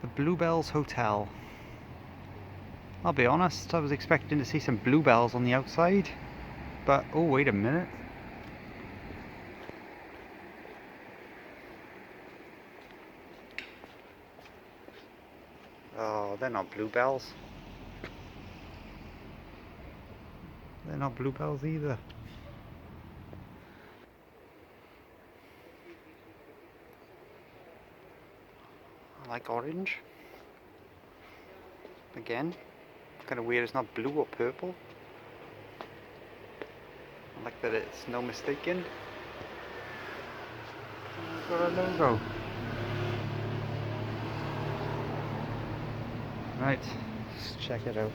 The Bluebells Hotel. I'll be honest, I was expecting to see some bluebells on the outside, but oh wait a minute. Oh, they're not bluebells. They're not bluebells either. I like orange. Again, kind of weird it's not blue or purple. I like that it's no mistaken. It's got a logo. Right, let's check it out.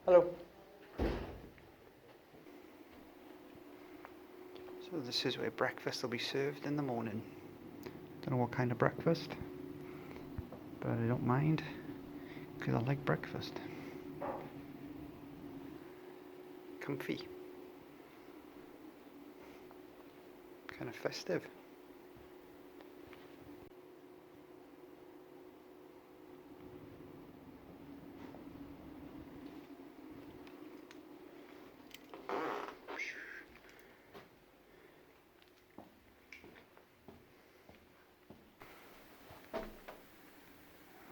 Hello. So this is where breakfast will be served in the morning. Don't know what kind of breakfast, but I don't mind because I like breakfast. Comfy. Kind of festive.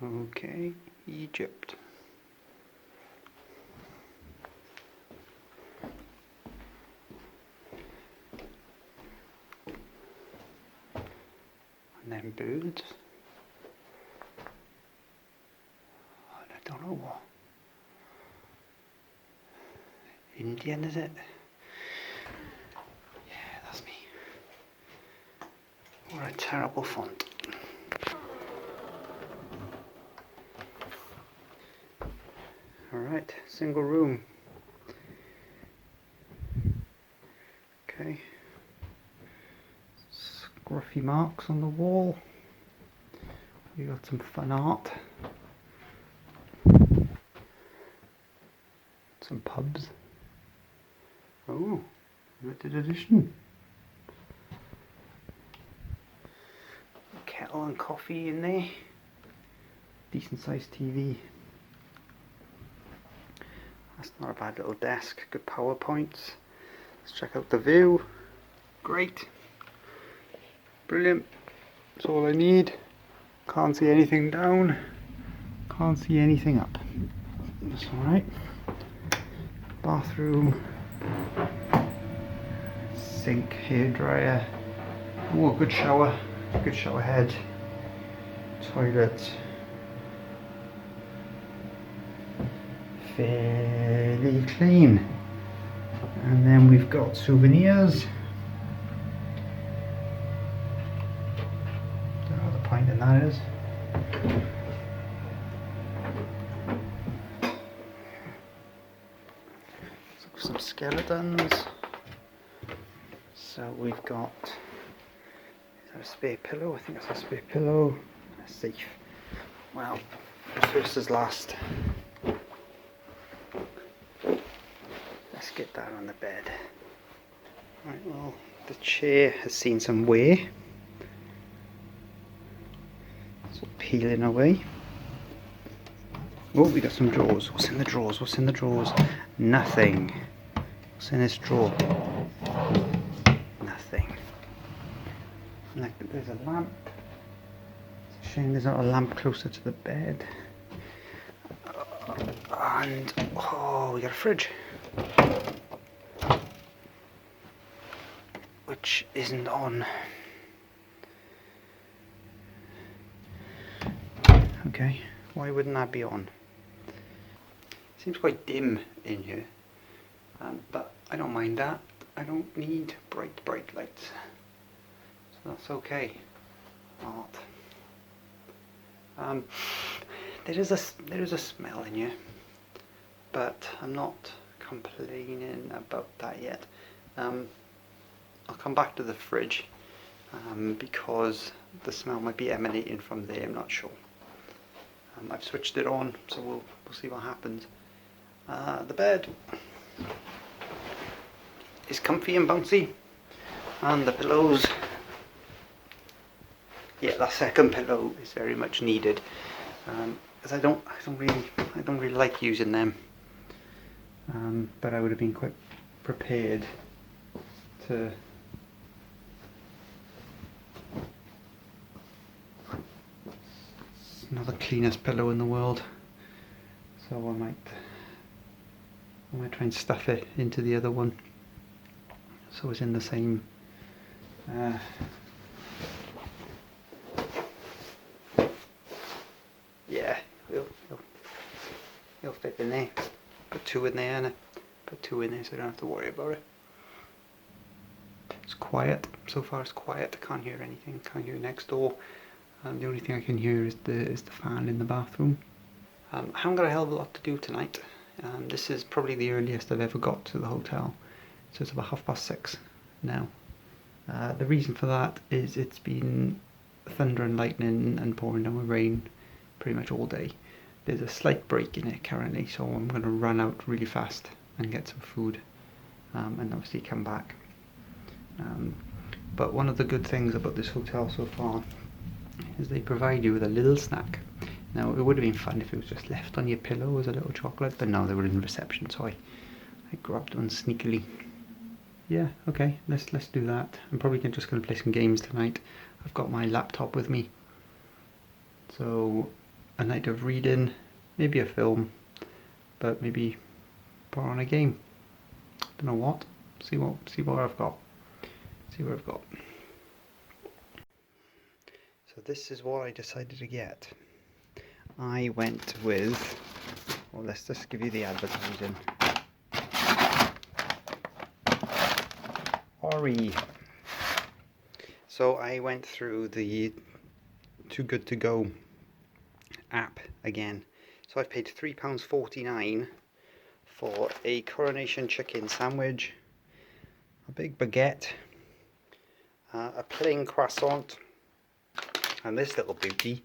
Okay, Egypt. And then birds. I don't know what. Indian, is it? Yeah, that's me. What a terrible font. Alright, single room. Okay. Scruffy marks on the wall. We got some fun art. Some pubs. Oh, limited edition. Kettle and coffee in there. Decent sized TV. That's not a bad little desk. Good PowerPoints. Let's check out the view. Great. Brilliant. That's all I need. Can't see anything down. Can't see anything up. That's alright. Bathroom. Sink, hairdryer. Oh, good shower. Good shower head. Toilet. Fairly clean. And then we've got souvenirs. Don't know what the point in that is. Some skeletons. So we've got, is that a spare pillow? I think that's a spare pillow. A safe. Well, first is last. Let's get that on the bed. Right, well, the chair has seen some wear. It's all peeling away. Oh, we got some drawers. What's in the drawers? What's in the drawers? Nothing. What's in this drawer? Nothing. Like, there's a lamp. It's a shame there's not a lamp closer to the bed. And oh, we got a fridge, which isn't on. Okay, why wouldn't that be on? Seems quite dim in here, but I don't mind that. I don't need bright lights, so that's okay. Art. There is a smell in here, but I'm not complaining about that yet. I'll come back to the fridge because the smell might be emanating from there. I'm not sure. I've switched it on, so we'll see what happens. The bed. is comfy and bouncy, and the pillows, yeah, that second pillow is very much needed, because I don't really like using them, but I would have been quite prepared to it's not the cleanest pillow in the world, so I might try and stuff it into the other one so it's in the same yeah, it'll fit in there. Put two in there, and put two in there so I don't have to worry about it. It's quiet. So far it's quiet. I can't hear anything. Can't hear next door. The only thing I can hear is the fan in the bathroom. I haven't got a hell of a lot to do tonight. This is probably the earliest I've ever got to the hotel. So it's about 6:30 now. The reason for that is it's been thunder and lightning and pouring down with rain pretty much all day. There's a slight break in it currently, so I'm going to run out really fast and get some food, and obviously come back. But one of the good things about this hotel so far is they provide you with a little snack. Now, it would have been fun if it was just left on your pillow as a little chocolate, but no, they were in reception, so I grabbed one sneakily. Yeah, okay, let's do that. I'm probably just going to play some games tonight. I've got my laptop with me, so a night of reading, maybe a film, but maybe put on a game. Don't know what. See what I've got. See what I've got. So this is what I decided to get. I went with, well, let's just give you the advertising. Oree. So I went through the Too Good To Go app again. So I've paid £3.49 for a coronation chicken sandwich, a big baguette, a plain croissant, and this little beauty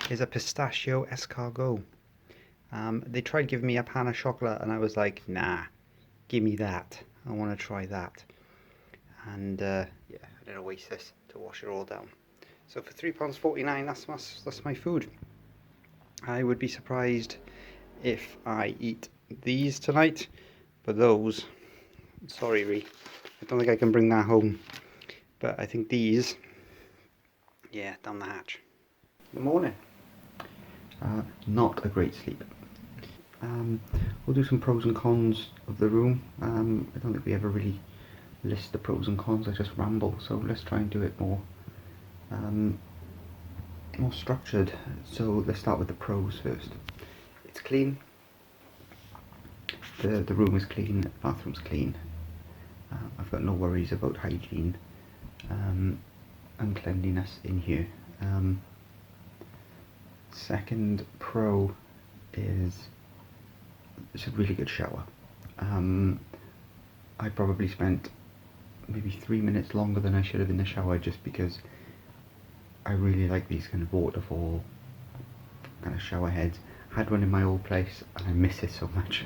is a pistachio escargot. They tried giving me a pan of chocolate and I was like, nah, give me that, I want to try that. And yeah, I didn't waste this to wash it all down. So for £3.49, that's my food. I would be surprised if I eat these tonight, but those, sorry Ree, I don't think I can bring that home. But I think these, yeah, down the hatch. Good morning. Not a great sleep. We'll do some pros and cons of the room. I don't think we ever really list the pros and cons, I just ramble, so let's try and do it more structured. So let's start with the pros first. It's clean. The room is clean, the bathroom's clean. I've got no worries about hygiene and cleanliness in here. Second pro is it's a really good shower. I probably spent maybe 3 minutes longer than I should have in the shower just because I really like these kind of waterfall kind of shower heads. I had one in my old place and I miss it so much.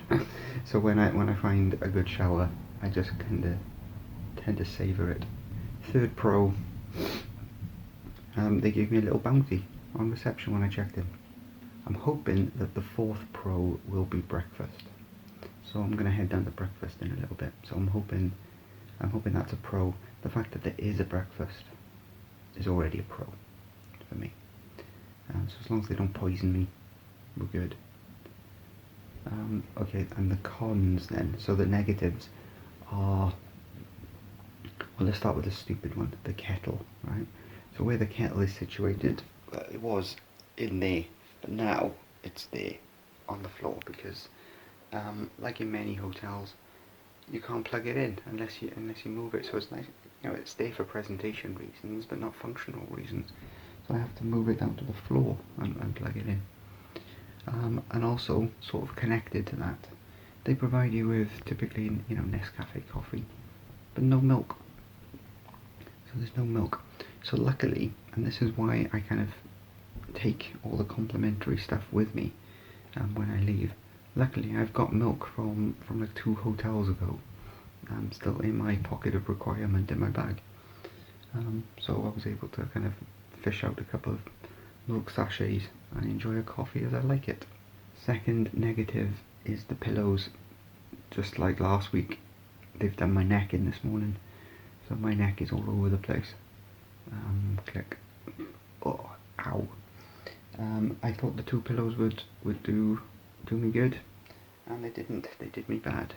So when I find a good shower, I just kind of tend to savour it. Third pro, they gave me a little bounty on reception when I checked in. I'm hoping that the fourth pro will be breakfast. So I'm going to head down to breakfast in a little bit. So I'm hoping that's a pro. The fact that there is a breakfast is already a pro for me. So as long as they don't poison me, we're good. Okay, and the cons then. So the negatives are, well, let's start with the stupid one, the kettle, right? So where the kettle is situated, it was in there, but now it's there on the floor because, like in many hotels, you can't plug it in unless you move it. So it's nice, you know, it's there for presentation reasons, but not functional reasons. So I have to move it down to the floor and plug it in. And also, sort of connected to that, they provide you with typically, you know, Nescafe coffee, but no milk. So there's no milk. So luckily, and this is why I kind of take all the complimentary stuff with me when I leave. Luckily, I've got milk from like 2 hotels ago, still in my pocket of requirement in my bag. So I was able to kind of fish out a couple of milk sachets and enjoy a coffee as I like it. Second negative is the pillows. Just like last week, they've done my neck in this morning, so my neck is all over the place. Click. Oh, ow. I thought the two pillows would do me good, and they didn't. They did me bad.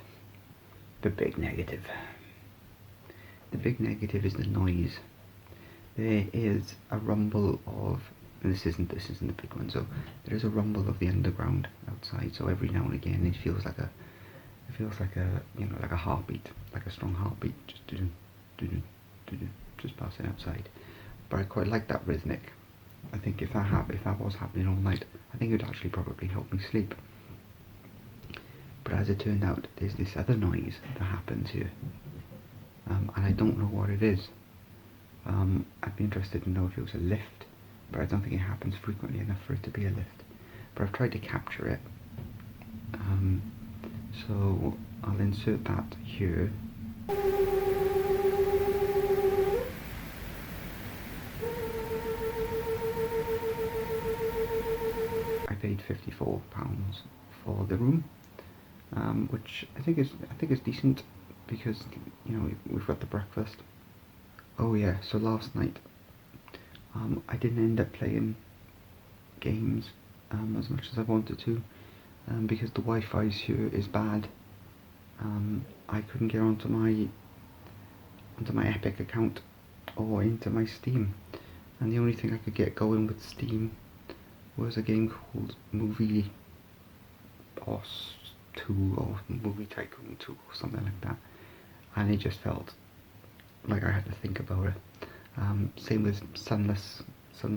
The big negative. The big negative is the noise. There is a rumble of. This isn't the big one. So there is a rumble of the underground outside. So every now and again, it feels like a like a heartbeat, like a strong heartbeat, just just passing outside. But I quite like that rhythmic. I think if that was happening all night, I think it would actually probably help me sleep. But as it turned out, there's this other noise that happens here, and I don't know what it is. I'd be interested to know if it was a lift, but I don't think it happens frequently enough for it to be a lift. But I've tried to capture it, so I'll insert that here. I paid £54 for the room, which I think is decent because we've got the breakfast. Oh yeah, so last night I didn't end up playing games as much as I wanted to because the Wi-Fi here is bad. I couldn't get onto my Epic account or into my Steam, and the only thing I could get going with Steam was a game called Movie Boss 2 or Movie Tycoon 2 or something like that, and it just felt like I had to think about it. Same with Sunless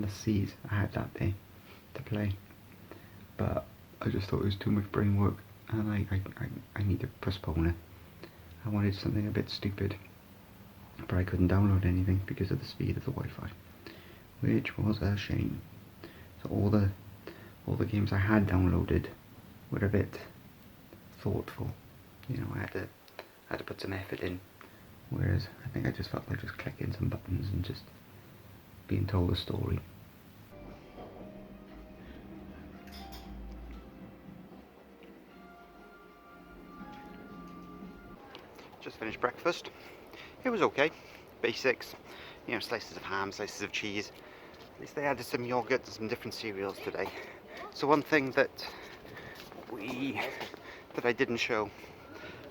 Seas. I had that day to play, but I just thought it was too much brain work, and I need to postpone it. I wanted something a bit stupid, but I couldn't download anything because of the speed of the Wi-Fi, which was a shame. So all the games I had downloaded were a bit thoughtful. I had to put some effort in. Whereas I think I just felt like just clicking some buttons and just being told a story. Just finished breakfast. It was okay. Basics. Slices of ham, slices of cheese. At least they added some yogurt and some different cereals today. So one thing that I didn't show,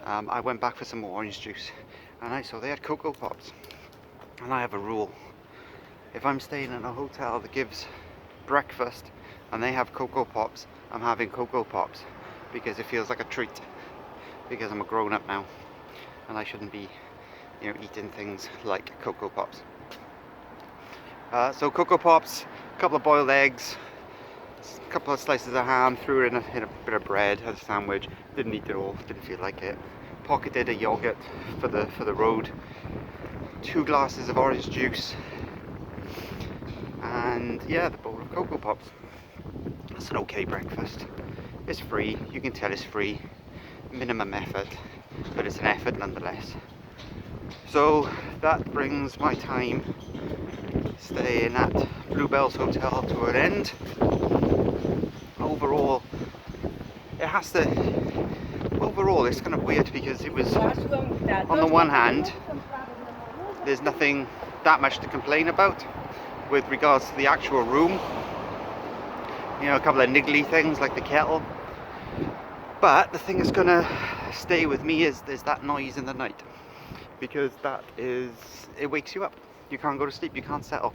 I went back for some more orange juice, and I saw they had Cocoa Pops. And I have a rule: if I'm staying in a hotel that gives breakfast and they have Cocoa Pops, I'm having Cocoa Pops because it feels like a treat. Because I'm a grown-up now, and I shouldn't be, eating things like Cocoa Pops. So Cocoa Pops, a couple of boiled eggs, a couple of slices of ham, threw it in a bit of bread, had a sandwich. Didn't eat it all, didn't feel like it. Pocketed a yogurt for the road, 2 glasses of orange juice, and yeah, the bowl of Cocoa Pops. That's an okay breakfast. It's free, you can tell it's free, minimum effort, but it's an effort nonetheless. So that brings my time staying at Bluebells Hotel to an end. Overall, it's kind of weird because it was, on the one hand, there's nothing that much to complain about with regards to the actual room. A couple of niggly things like the kettle. But the thing that's gonna stay with me is there's that noise in the night, because it wakes you up. You can't go to sleep, you can't settle.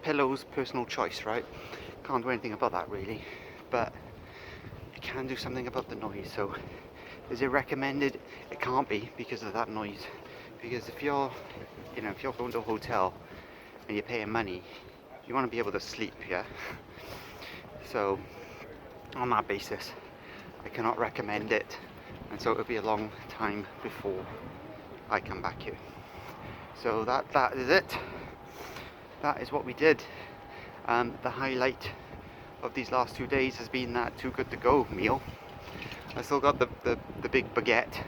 Pillows, personal choice, right? Can't do anything about that really, but you can do something about the noise. So is it recommended? It can't be, because of that noise. Because if you're going to a hotel and you're paying money, you want to be able to sleep, yeah? So on that basis, I cannot recommend it, and so it'll be a long time before I come back here. So that is it. That is what we did. The highlight of these last 2 days has been that too good to go meal. I still got the big baguette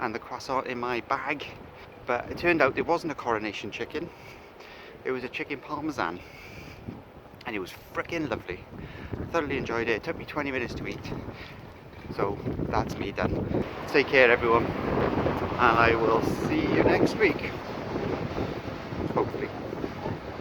and the croissant in my bag. But it turned out it wasn't a coronation chicken, it was a chicken parmesan, and it was freaking lovely. I thoroughly enjoyed it. It took me 20 minutes to eat, so that's me done. Take care everyone, and I will see you next week.